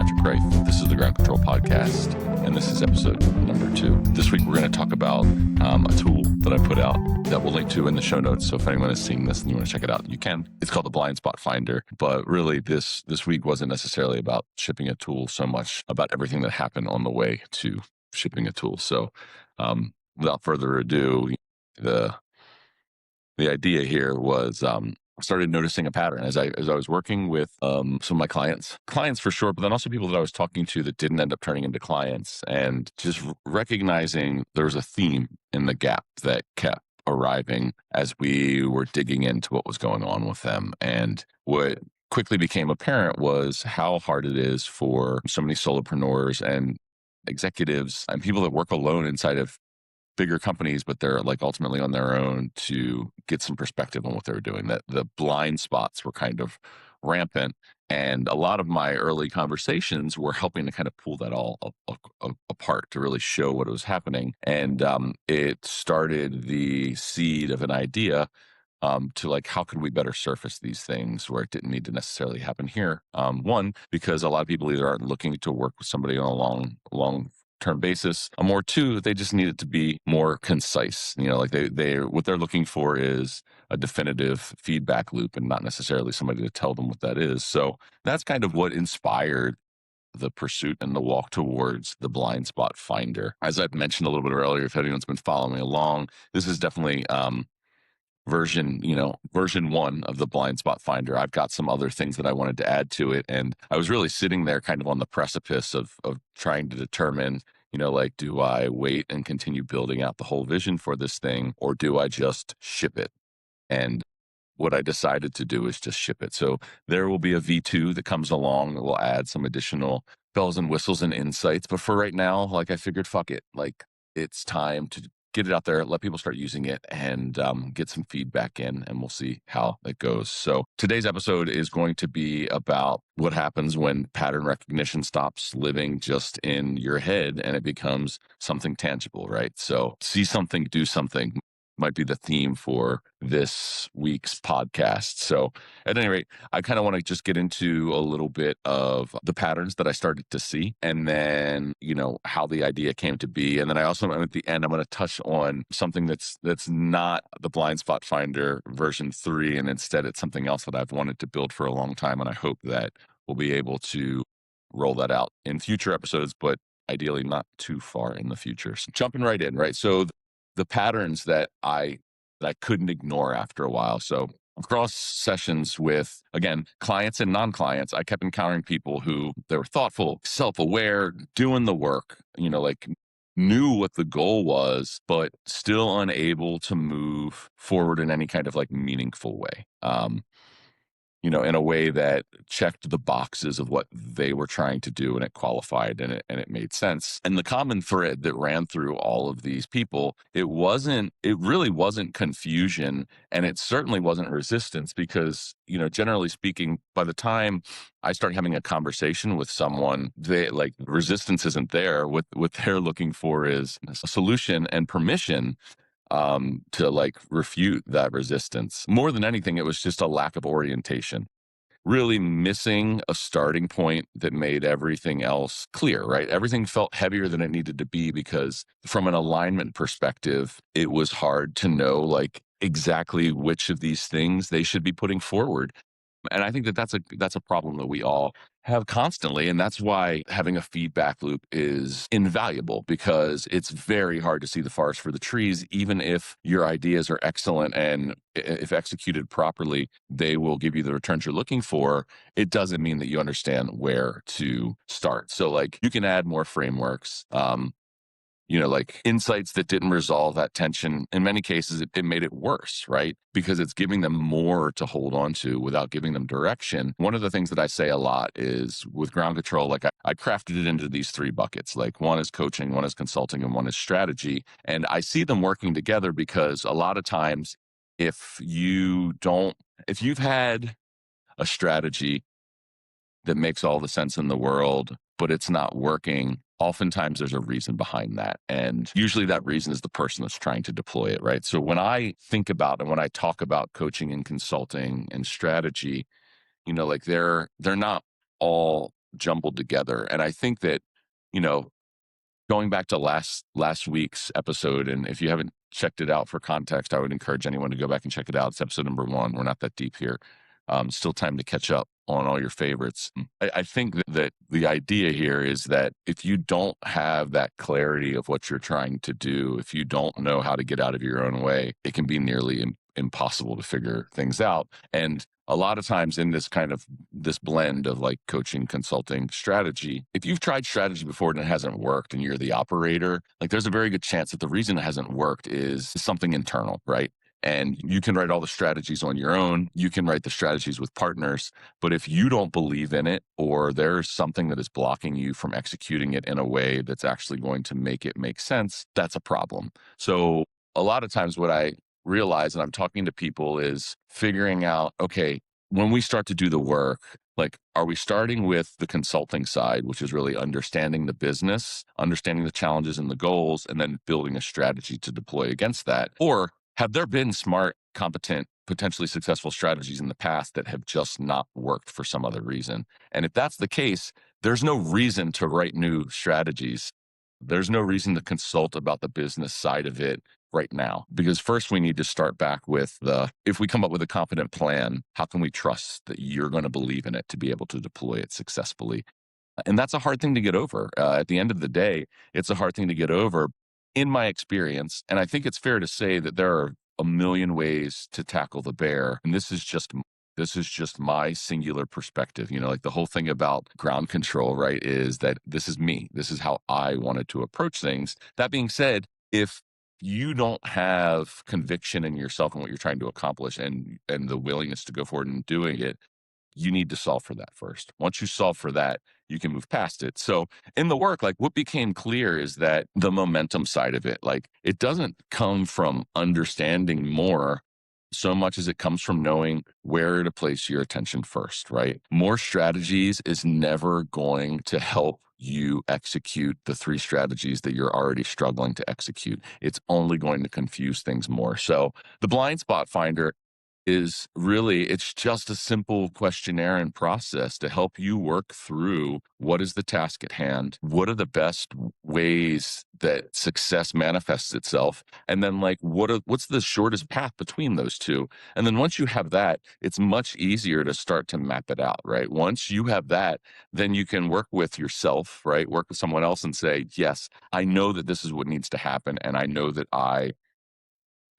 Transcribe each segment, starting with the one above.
Patrick Rife. This is the Ground Control Podcast, and this is episode number 2. This week, we're going to talk about a tool that I put out that we'll link to in the show notes. So if anyone is seeing this and you want to check it out, you can. It's called the Blind Spot Finder. But really, this week wasn't necessarily about shipping a tool so much about everything that happened on the way to shipping a tool. So without further ado, the idea here was I started noticing a pattern as I was working with some of my clients for sure, but then also people that I was talking to that didn't end up turning into clients, and just recognizing there was a theme in the gap that kept arriving as we were digging into what was going on with them. And what quickly became apparent was how hard it is for so many solopreneurs and executives and people that work alone inside of bigger companies, but they're like ultimately on their own, to get some perspective on what they were doing. That the blind spots were kind of rampant. And a lot of my early conversations were helping to kind of pull that all apart to really show what was happening. And it started the seed of an idea to like, how could we better surface these things where it didn't need to necessarily happen here? One, because a lot of people either aren't looking to work with somebody on a long term basis, or two, they just need it to be more concise. Like they what they're looking for is a definitive feedback loop and not necessarily somebody to tell them what that is. So that's kind of what inspired the pursuit and the walk towards the Blind Spot Finder. As I've mentioned a little bit earlier, if anyone's been following along, this is definitely version 1 of the Blind Spot Finder. I've got some other things that I wanted to add to it. And I was really sitting there kind of on the precipice of trying to determine, like, do I wait and continue building out the whole vision for this thing, or do I just ship it? And what I decided to do is just ship it. So there will be a V2 that comes along that will add some additional bells and whistles and insights. But for right now, like, I figured, fuck it. Like, it's time to get it out there, let people start using it, and get some feedback in, and we'll see how it goes. So today's episode is going to be about what happens when pattern recognition stops living just in your head and it becomes something tangible, right? So see something, do something might be the theme for this week's podcast. So at any rate, I kind of want to just get into a little bit of the patterns that I started to see, and then, how the idea came to be. And then I also, at the end, I'm going to touch on something that's not the Blind Spot Finder version 3, and instead it's something else that I've wanted to build for a long time. And I hope that we'll be able to roll that out in future episodes, but ideally not too far in the future. So jumping right in, right? So the patterns that I couldn't ignore after a while. So across sessions with, again, clients and non-clients, I kept encountering people who, they were thoughtful, self-aware, doing the work, like knew what the goal was, but still unable to move forward in any kind of like meaningful way. In a way that checked the boxes of what they were trying to do, and it qualified, and it made sense. And the common thread that ran through all of these people, it really wasn't confusion, and it certainly wasn't resistance, because, generally speaking, by the time I start having a conversation with someone, they like, resistance isn't there. What they're looking for is a solution and permission to like refute that resistance. More than anything, it was just a lack of orientation, really missing a starting point that made everything else clear, right? Everything felt heavier than it needed to be, because from an alignment perspective, it was hard to know like exactly which of these things they should be putting forward. And I think that that's a problem that we all have constantly. And that's why having a feedback loop is invaluable, because it's very hard to see the forest for the trees. Even if your ideas are excellent and if executed properly, they will give you the returns you're looking for, it doesn't mean that you understand where to start. So like, you can add more frameworks, like insights that didn't resolve that tension. In many cases, it made it worse, right? Because it's giving them more to hold on to without giving them direction. One of the things that I say a lot is with ground control, like I crafted it into these 3 buckets. Like, one is coaching, one is consulting, and one is strategy. And I see them working together because a lot of times, if you've had a strategy that makes all the sense in the world, but it's not working, oftentimes there's a reason behind that. And usually that reason is the person that's trying to deploy it, right? So when I think about and when I talk about coaching and consulting and strategy, like they're not all jumbled together. And I think that, you know, going back to last week's episode, and if you haven't checked it out for context, I would encourage anyone to go back and check it out. It's episode number 1. We're not that deep here. Still time to catch up on all your favorites. I think that the idea here is that if you don't have that clarity of what you're trying to do, if you don't know how to get out of your own way, it can be nearly impossible to figure things out. And a lot of times in this blend of like coaching, consulting, strategy, if you've tried strategy before and it hasn't worked and you're the operator, like there's a very good chance that the reason it hasn't worked is something internal, right? And you can write all the strategies on your own. You can write the strategies with partners. But if you don't believe in it, or there's something that is blocking you from executing it in a way that's actually going to make it make sense, that's a problem. So a lot of times what I realize, and I'm talking to people, is figuring out, okay, when we start to do the work, like, are we starting with the consulting side, which is really understanding the business, understanding the challenges and the goals, and then building a strategy to deploy against that? Or have there been smart, competent, potentially successful strategies in the past that have just not worked for some other reason? And if that's the case, there's no reason to write new strategies. There's no reason to consult about the business side of it right now, because first we need to start back with if we come up with a confident plan, how can we trust that you're going to believe in it to be able to deploy it successfully? And that's a hard thing to get over. At the end of the day, it's a hard thing to get over in my experience. And I think it's fair to say that there are a million ways to tackle the bear. And this is just my singular perspective. Like the whole thing about ground control, right, is that this is me. This is how I wanted to approach things. That being said, if you don't have conviction in yourself and what you're trying to accomplish and the willingness to go forward and doing it, you need to solve for that first. Once you solve for that, you can move past it. So in the work, like what became clear is that the momentum side of it, like it doesn't come from understanding more so much as it comes from knowing where to place your attention first, right? More strategies is never going to help you execute the 3 strategies that you're already struggling to execute. It's only going to confuse things more. So the blind spot finder is really, it's just a simple questionnaire and process to help you work through what is the task at hand, what are the best ways that success manifests itself, and then like what's the shortest path between those two. And then once you have that, it's much easier to start to map it out, right? Once you have that, then you can work with yourself, right? Work with someone else and say, yes, I know that this is what needs to happen, and I know that I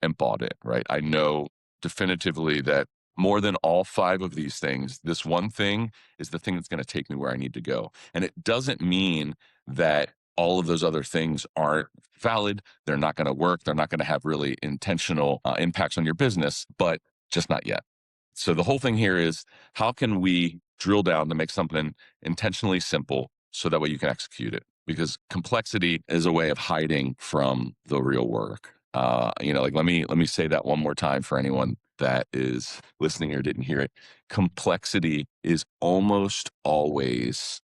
embodied it, right? I know definitively that more than all 5 of these things, this one thing is the thing that's going to take me where I need to go. And it doesn't mean that all of those other things aren't valid. They're not going to work. They're not going to have really intentional impacts on your business, but just not yet. So the whole thing here is, how can we drill down to make something intentionally simple so that way you can execute it? Because complexity is a way of hiding from the real work. Like let me say that one more time for anyone that is listening or didn't hear it. Complexity is almost always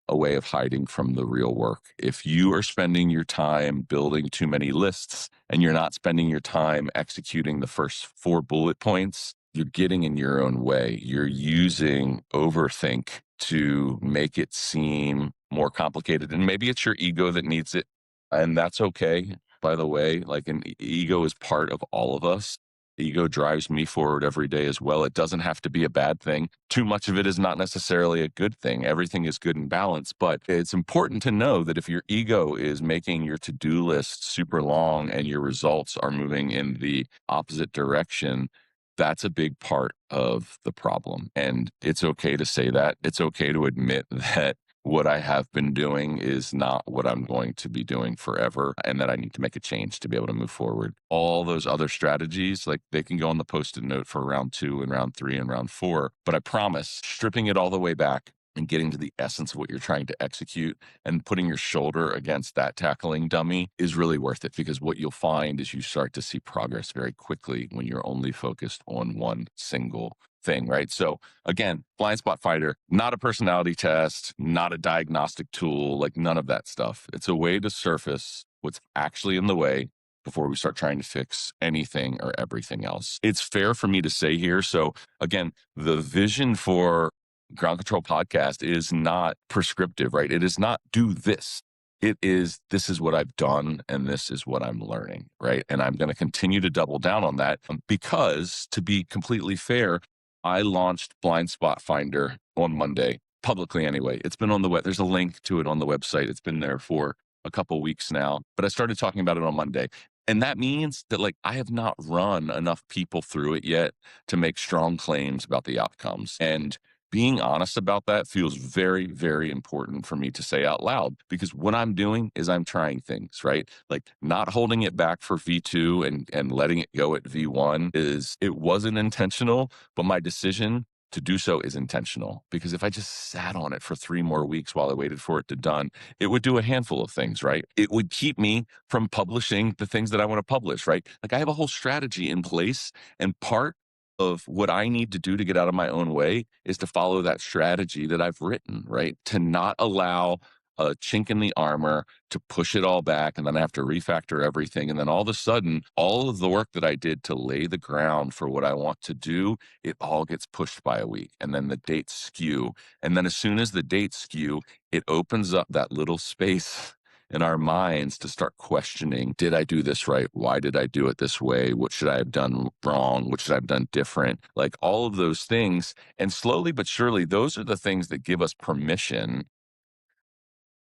a way of hiding from the real work. If you are spending your time building too many lists and you're not spending your time executing the first 4 bullet points, you're getting in your own way. You're using overthink to make it seem more complicated. And maybe it's your ego that needs it. And that's okay, by the way. Like an ego is part of all of us. Ego drives me forward every day as well. It doesn't have to be a bad thing. Too much of it is not necessarily a good thing. Everything is good in balance. But it's important to know that if your ego is making your to-do list super long and your results are moving in the opposite direction, that's a big part of the problem. And it's okay to say that. It's okay to admit that what I have been doing is not what I'm going to be doing forever, and that I need to make a change to be able to move forward. All those other strategies, like they can go on the Post-it note for round 2 and round 3 and round 4. But I promise, stripping it all the way back and getting to the essence of what you're trying to execute and putting your shoulder against that tackling dummy is really worth it, because what you'll find is you start to see progress very quickly when you're only focused on one single thing, right? So again, blind spot finder, not a personality test, not a diagnostic tool, like none of that stuff. It's a way to surface what's actually in the way before we start trying to fix anything or everything else. It's fair for me to say here. So again, the vision for Ground Control Podcast is not prescriptive, right? It is not do this. It is, this is what I've done and this is what I'm learning, right? And I'm going to continue to double down on that because, to be completely fair, I launched Blind Spot Finder on Monday, publicly anyway. It's been on the web. There's a link to it on the website. It's been there for a couple weeks now, but I started talking about it on Monday. And that means that, like, I have not run enough people through it yet to make strong claims about the outcomes. And being honest about that feels very, very important for me to say out loud, because what I'm doing is I'm trying things, right? Like, not holding it back for V2 and letting it go at V1 it wasn't intentional, but my decision to do so is intentional, because if I just sat on it for 3 more weeks while I waited for it to done, it would do a handful of things, right? It would keep me from publishing the things that I want to publish, right? Like, I have a whole strategy in place, and part of what I need to do to get out of my own way is to follow that strategy that I've written, right? To not allow a chink in the armor to push it all back, and then I have to refactor everything. And then all of a sudden, all of the work that I did to lay the ground for what I want to do, it all gets pushed by a week. And then the dates skew. And then as soon as the dates skew, it opens up that little space in our minds to start questioning, did I do this right? Why did I do it this way? What should I have done wrong? What should I have done different? Like, all of those things. And slowly but surely, those are the things that give us permission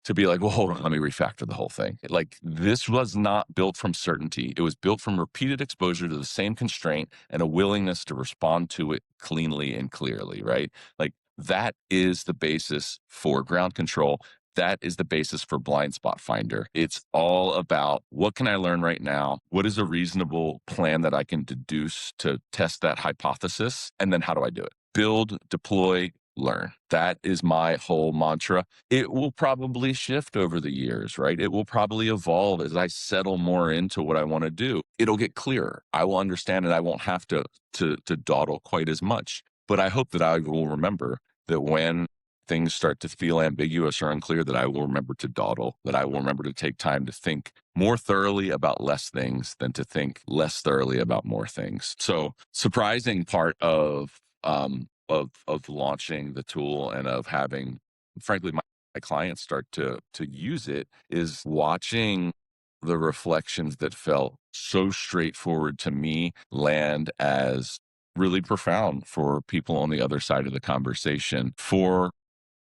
to be like, well, hold on, let me refactor the whole thing. Like, this was not built from certainty. It was built from repeated exposure to the same constraint and a willingness to respond to it cleanly and clearly, right? Like, that is the basis for ground control. That is the basis for Blind Spot Finder. It's all about, what can I learn right now? What is a reasonable plan that I can deduce to test that hypothesis? And then how do I do it? Build, deploy, learn. That is my whole mantra. It will probably shift over the years, right? It will probably evolve as I settle more into what I want to do. It'll get clearer. I will understand it. I won't have to dawdle quite as much. But I hope that I will remember that when things start to feel ambiguous or unclear, that I will remember to dawdle, that I will remember to take time to think more thoroughly about less things than to think less thoroughly about more things. So, surprising part of launching the tool and of having, frankly, my clients start to use it is watching the reflections that felt so straightforward to me land as really profound for people on the other side of the conversation. For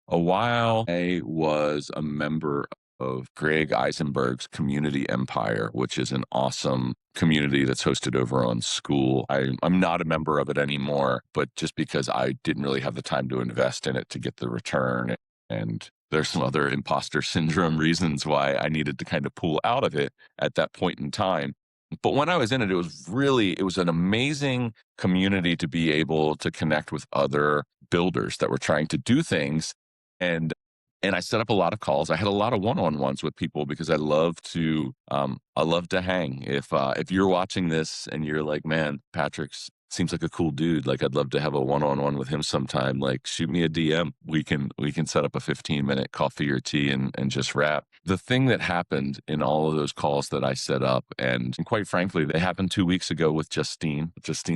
a while, I was a member of Greg Eisenberg's Community Empire, which is an awesome community that's hosted over on School. I'm not a member of it anymore, but just because I didn't really have the time to invest in it to get the return. And there's some other imposter syndrome reasons why I needed to kind of pull out of it at that point in time. But when I was in it, it was an amazing community to be able to connect with other builders that were trying to do things. And I set up a lot of calls. I had a lot of one-on-ones with people because I love to hang. If you're watching this and you're like, man, Patrick's seems like a cool dude, like, I'd love to have a one-on-one with him sometime, like, shoot me a DM. We can set up a 15-minute coffee or tea and just wrap. The thing that happened in all of those calls that I set up, and quite frankly, they happened 2 weeks ago with Justine,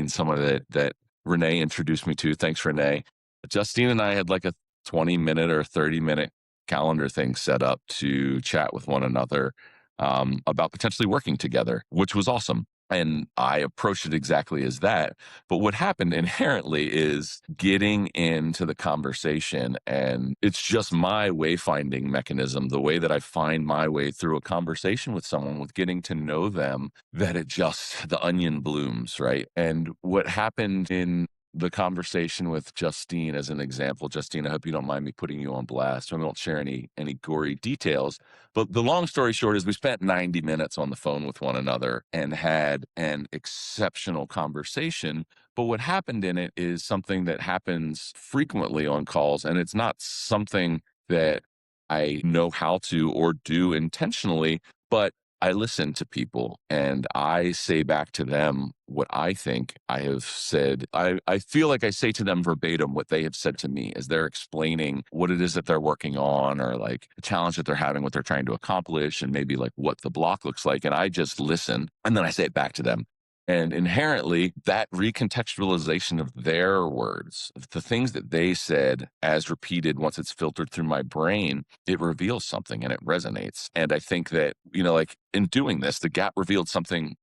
someone that Renee introduced me to. Thanks, Renee. Justine and I had like a 20-minute or 30-minute calendar thing set up to chat with one another about potentially working together, which was awesome. And I approached it exactly as that. But what happened inherently is getting into the conversation, and it's just my wayfinding mechanism, the way that I find my way through a conversation with someone, with getting to know them, that the onion blooms, right? And what happened in the conversation with Justine, as an example, Justine, I hope you don't mind me putting you on blast. I won't share any gory details. But the long story short is, we spent 90 minutes on the phone with one another and had an exceptional conversation. But what happened in it is something that happens frequently on calls, and it's not something that I know how to or do intentionally, but I listen to people and I say back to them what I think I have said. I feel like I say to them verbatim what they have said to me as they're explaining what it is that they're working on, or like the challenge that they're having, what they're trying to accomplish, and maybe like what the block looks like. And I just listen, and then I say it back to them. And inherently, that recontextualization of their words, the things that they said as repeated, once it's filtered through my brain, it reveals something and it resonates. And I think that, like in doing this, the gap revealed something.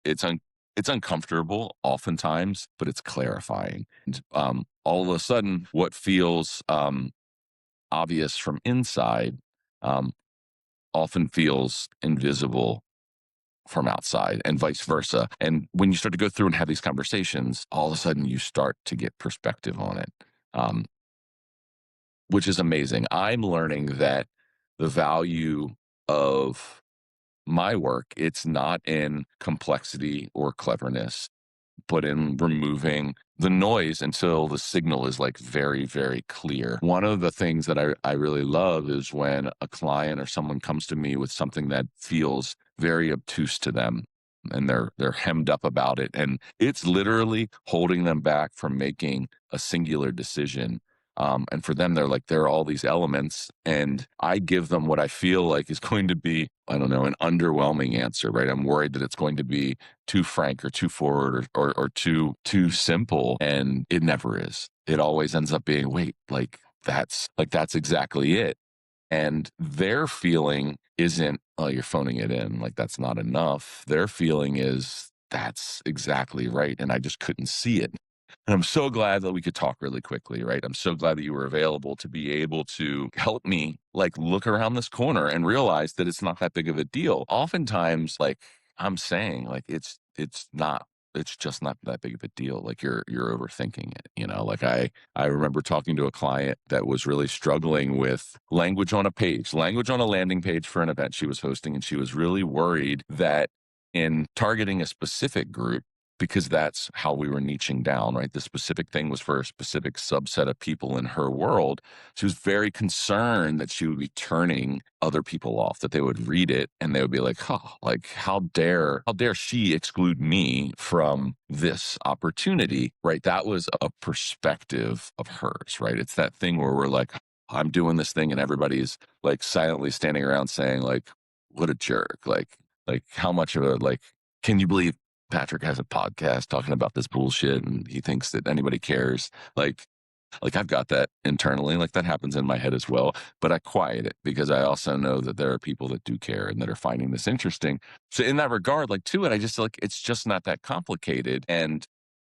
It's it's uncomfortable oftentimes, but it's clarifying. And all of a sudden, what feels obvious from inside um, often feels invisible from outside, and vice versa. And when you start to go through and have these conversations, all of a sudden you start to get perspective on it, um, which is amazing. I'm learning that the value of my work, it's not in complexity or cleverness, but in removing the noise until the signal is like very, very clear. One of the things that I really love is when a client or someone comes to me with something that feels very obtuse to them and they're hemmed up about it. And it's literally holding them back from making a singular decision. And for them, there are all these elements, and I give them what I feel like is going to be, I don't know, an underwhelming answer, right? I'm worried that it's going to be too frank or too forward or too simple, and it never is. It always ends up being, wait, that's exactly it. And their feeling isn't, oh, you're phoning it in, like that's not enough. Their feeling is, that's exactly right, and I just couldn't see it. And I'm so glad that we could talk really quickly, right? I'm so glad that you were available to be able to help me like look around this corner and realize that it's not that big of a deal. Oftentimes, like I'm saying, like it's just not that big of a deal. Like you're overthinking it. Like I remember talking to a client that was really struggling with language on a page, language on a landing page for an event she was hosting, and she was really worried that in targeting a specific group, because that's how we were niching down, right? The specific thing was for a specific subset of people in her world. She was very concerned that she would be turning other people off, that they would read it and they would be like, oh, like how dare she exclude me from this opportunity, right? That was a perspective of hers, right? It's that thing where we're like, I'm doing this thing and everybody's like silently standing around saying like, what a jerk. Like how much of a, like, can you believe Patrick has a podcast talking about this bullshit and he thinks that anybody cares? Like I've got that internally, like that happens in my head as well, but I quiet it because I also know that there are people that do care and that are finding this interesting. So in that regard, like to it, I just like, it's just not that complicated. And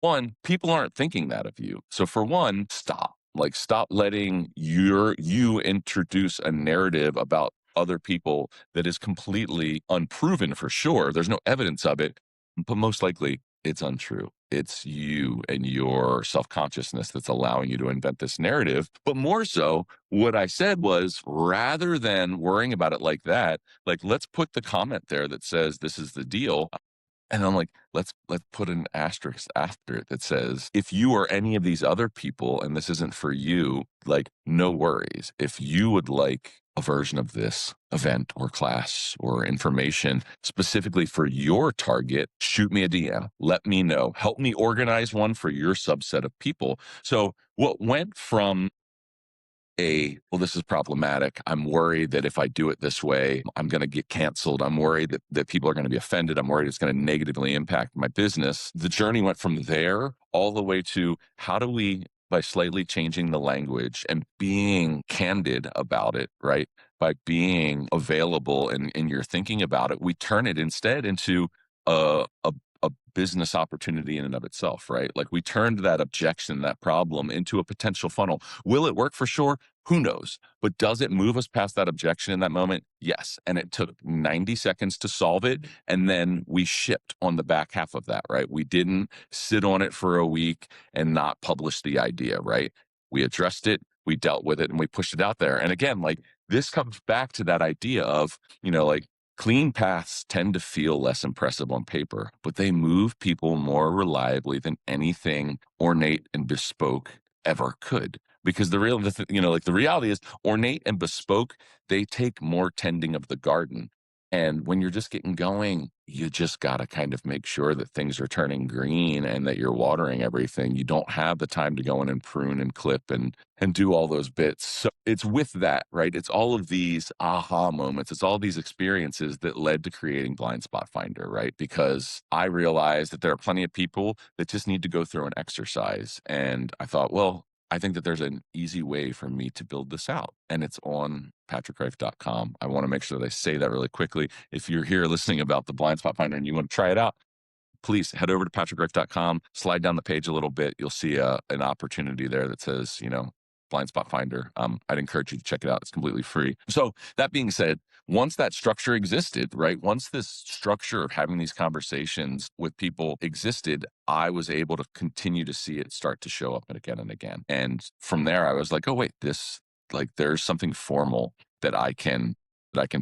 one, people aren't thinking that of you. So for one, stop letting you introduce a narrative about other people that is completely unproven for sure. There's no evidence of it, but most likely it's untrue. It's you and your self consciousness that's allowing you to invent this narrative. But more so, what I said was rather than worrying about it like that, like let's put the comment there that says this is the deal. And I'm like, let's put an asterisk after it that says, if you are any of these other people and this isn't for you, like no worries. If you would like a version of this event or class or information specifically for your target, shoot me a DM. Let me know. Help me organize one for your subset of people. So what went from well, this is problematic. I'm worried that if I do it this way, I'm going to get canceled. I'm worried that people are going to be offended. I'm worried it's going to negatively impact my business. The journey went from there all the way to how do we, by slightly changing the language and being candid about it, right? By being available and you're thinking about it, we turn it instead into a business opportunity in and of itself, right? Like we turned that objection, that problem into a potential funnel. Will it work for sure? Who knows? But does it move us past that objection in that moment? Yes. And it took 90 seconds to solve it. And then we shipped on the back half of that, right? We didn't sit on it for a week and not publish the idea, right? We addressed it, we dealt with it, and we pushed it out there. And again, like this comes back to that idea of, like clean paths tend to feel less impressive on paper, but they move people more reliably than anything ornate and bespoke ever could. Because the reality is ornate and bespoke, they take more tending of the garden. And when you're just getting going, you just got to kind of make sure that things are turning green and that you're watering everything. You don't have the time to go in and prune and clip and do all those bits. So it's with that, right? It's all of these aha moments. It's all these experiences that led to creating Blind Spot Finder, right? Because I realized that there are plenty of people that just need to go through an exercise. And I thought, well, I think that there's an easy way for me to build this out, and it's on patrickrife.com. I want to make sure that I say that really quickly. If you're here listening about the Blind Spot Finder and you want to try it out, please head over to patrickrife.com, slide down the page a little bit. You'll see an opportunity there that says, Blind Spot Finder. I'd encourage you to check it out. It's completely free. So that being said, once that structure existed, right? Once this structure of having these conversations with people existed, I was able to continue to see it start to show up again and again. And from there, I was like, oh, wait, there's something formal that I can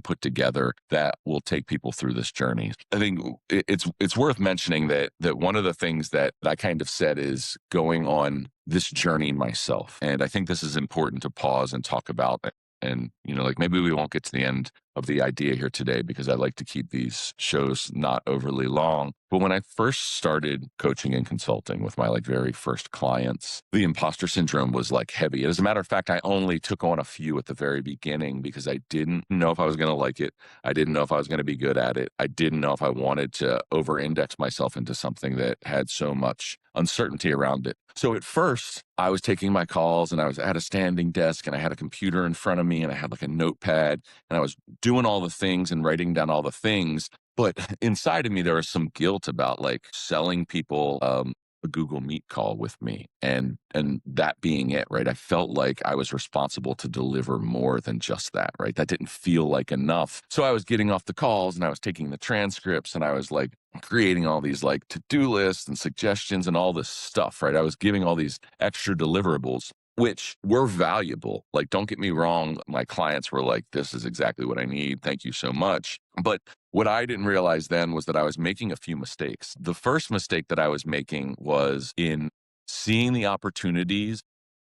put together that will take people through this journey. I think it's worth mentioning that one of the things that I kind of said is going on this journey myself. And I think this is important to pause and talk about. And, maybe we won't get to the end of the idea here today because I like to keep these shows not overly long. But when I first started coaching and consulting with my very first clients, the imposter syndrome was heavy. As a matter of fact, I only took on a few at the very beginning because I didn't know if I was going to like it. I didn't know if I was going to be good at it. I didn't know if I wanted to over-index myself into something that had so much uncertainty around it. So at first, I was taking my calls and I was at a standing desk and I had a computer in front of me and I had a notepad and I was doing all the things and writing down all the things. But inside of me, there was some guilt about selling people a Google Meet call with me and that being it, right? I felt like I was responsible to deliver more than just that, right? That didn't feel like enough. So I was getting off the calls and I was taking the transcripts and I was creating all these to-do lists and suggestions and all this stuff, right? I was giving all these extra deliverables, which were valuable. Don't get me wrong. My clients were like, this is exactly what I need. Thank you so much. But what I didn't realize then was that I was making a few mistakes. The first mistake that I was making was in seeing the opportunities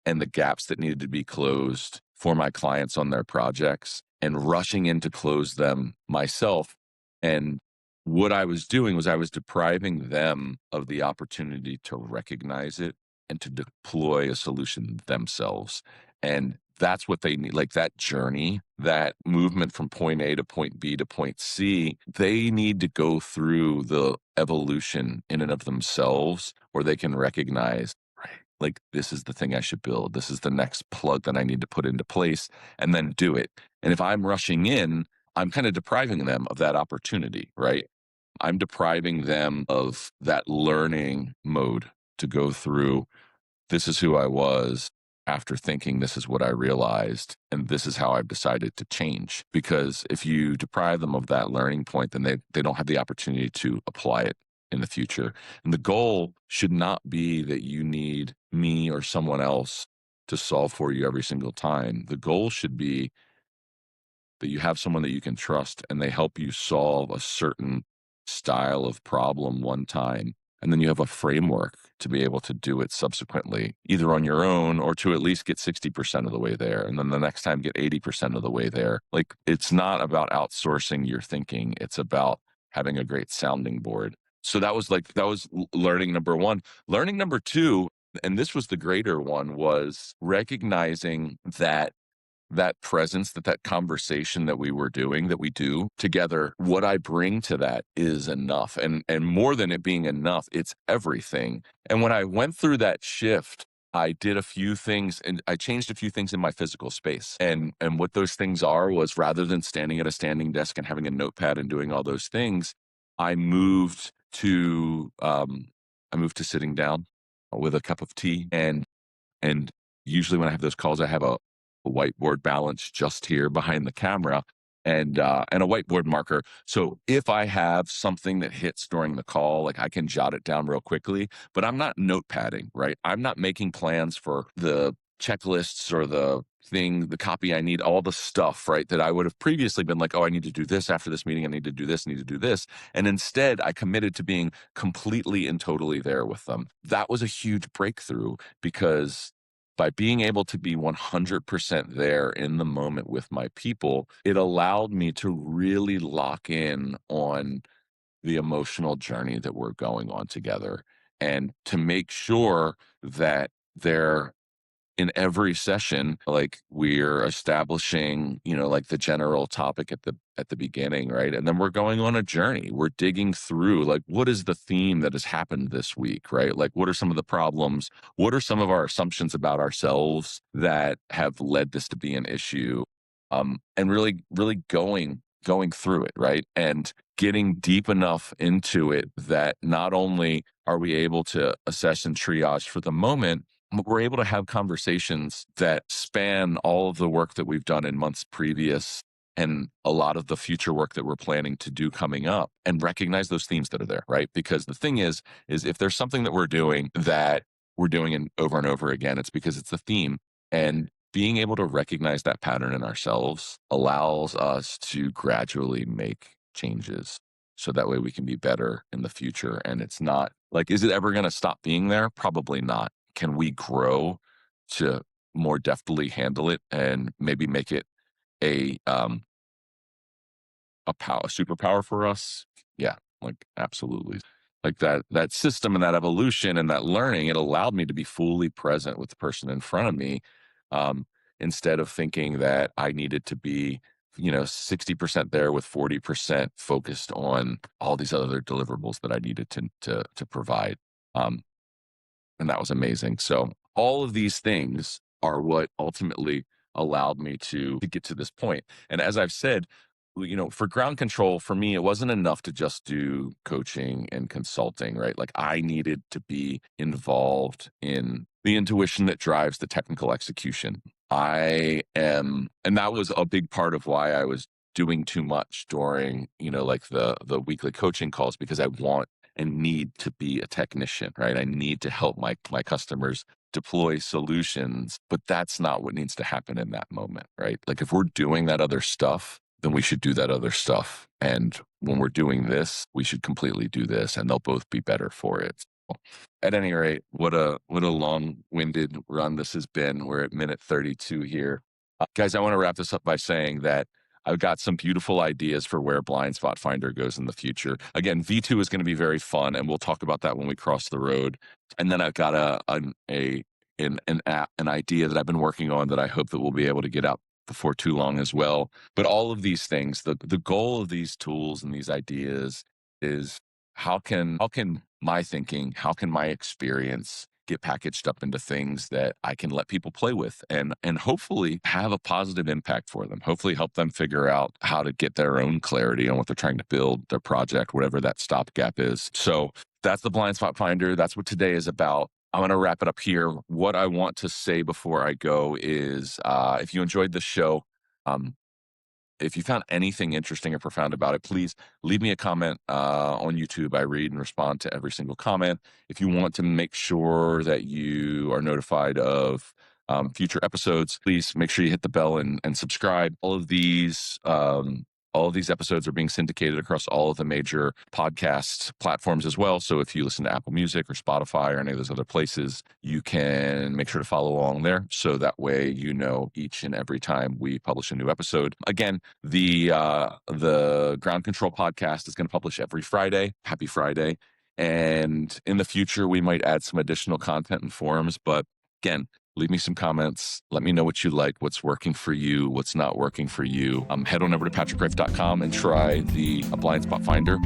and the gaps that needed to be closed for my clients on their projects and rushing in to close them myself. And what I was doing was I was depriving them of the opportunity to recognize it and to deploy a solution themselves. And that's what they need, that journey, that movement from point A to point B to point C. They need to go through the evolution in and of themselves where they can recognize, right, this is the thing I should build. This is the next plug that I need to put into place and then do it. And if I'm rushing in, I'm kind of depriving them of that opportunity, right? I'm depriving them of that learning mode to go through. This is who I was after thinking this is what I realized, and this is how I've decided to change. Because if you deprive them of that learning point, then they don't have the opportunity to apply it in the future. And the goal should not be that you need me or someone else to solve for you every single time. The goal should be that you have someone that you can trust and they help you solve a certain style of problem one time. And then you have a framework to be able to do it subsequently, either on your own or to at least get 60% of the way there. And then the next time, get 80% of the way there. It's not about outsourcing your thinking. It's about having a great sounding board. So that was learning number one. Learning number two, and this was the greater one, was recognizing that presence, that conversation that we were doing, that we do together, what I bring to that is enough. And more than it being enough, it's everything. And when I went through that shift, I did a few things and I changed a few things in my physical space. And what those things are was, rather than standing at a standing desk and having a notepad and doing all those things, I moved to sitting down with a cup of tea and usually when I have those calls, I have a whiteboard balance just here behind the camera and a whiteboard marker. So if I have something that hits during the call, I can jot it down real quickly, but I'm not notepadding, right? I'm not making plans for the checklists or the copy I need, all the stuff, right? That I would have previously been like, oh, I need to do this after this meeting. I need to do this, I need to do this. And instead I committed to being completely and totally there with them. That was a huge breakthrough because by being able to be 100% there in the moment with my people, it allowed me to really lock in on the emotional journey that we're going on together and to make sure that they're in every session, like we're establishing, like the general topic at the beginning, right? And then we're going on a journey. We're digging through, like, what is the theme that has happened this week, right? Like, what are some of the problems? What are some of our assumptions about ourselves that have led this to be an issue? And really, really going through it, right? And getting deep enough into it that not only are we able to assess and triage for the moment, but we're able to have conversations that span all of the work that we've done in months previous and a lot of the future work that we're planning to do coming up and recognize those themes that are there, right? Because the thing is if there's something that we're doing over and over again, it's because it's a theme. And being able to recognize that pattern in ourselves allows us to gradually make changes so that way we can be better in the future. And it's not like, is it ever going to stop being there? Probably not. Can we grow to more deftly handle it and maybe make it a a superpower for us? Yeah, like absolutely. Like that system and that evolution and that learning, it allowed me to be fully present with the person in front of me, um, instead of thinking that I needed to be 60% there with 40% focused on all these other deliverables that I needed to provide. Um, and that was amazing. So all of these things are what ultimately allowed me to get to this point. And as I've said, for ground control, for me, it wasn't enough to just do coaching and consulting, right? Like I needed to be involved in the intuition that drives the technical execution. And that was a big part of why I was doing too much during, like the weekly coaching calls, because I want and need to be a technician, right? I need to help my customers deploy solutions, but that's not what needs to happen in that moment, right? Like if we're doing that other stuff, then we should do that other stuff. And when we're doing this, we should completely do this, and they'll both be better for it. So, at any rate, what a long-winded run this has been. We're at minute 32 here. Guys, I want to wrap this up by saying that I've got some beautiful ideas for where Blind Spot Finder goes in the future. Again, V2 is going to be very fun, and we'll talk about that when we cross the road. And then I've got an idea that I've been working on that I hope that we'll be able to get out before too long as well. But all of these things, the goal of these tools and these ideas is how can my thinking, how can my experience get packaged up into things that I can let people play with and hopefully have a positive impact for them. Hopefully help them figure out how to get their own clarity on what they're trying to build, their project, whatever that stopgap is. So that's the Blind Spot Finder. That's what today is about. I'm going to wrap it up here. What I want to say before I go is if you enjoyed the show, if you found anything interesting or profound about it, please leave me a comment on YouTube. I read and respond to every single comment. If you want to make sure that you are notified of future episodes, please make sure you hit the bell and subscribe. All of these episodes are being syndicated across all of the major podcast platforms as well. So if you listen to Apple Music or Spotify or any of those other places, you can make sure to follow along there. So that way, each and every time we publish a new episode. Again, the Ground Control podcast is going to publish every Friday. Happy Friday. And in the future, we might add some additional content and forums. But again, leave me some comments. Let me know what you like, what's working for you, what's not working for you. Head on over to patrickrife.com and try the Blind Spot Finder.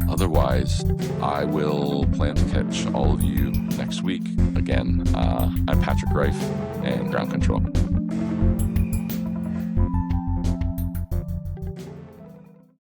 Otherwise, I will plan to catch all of you next week. Again, I'm Patrick Rife and Ground Control.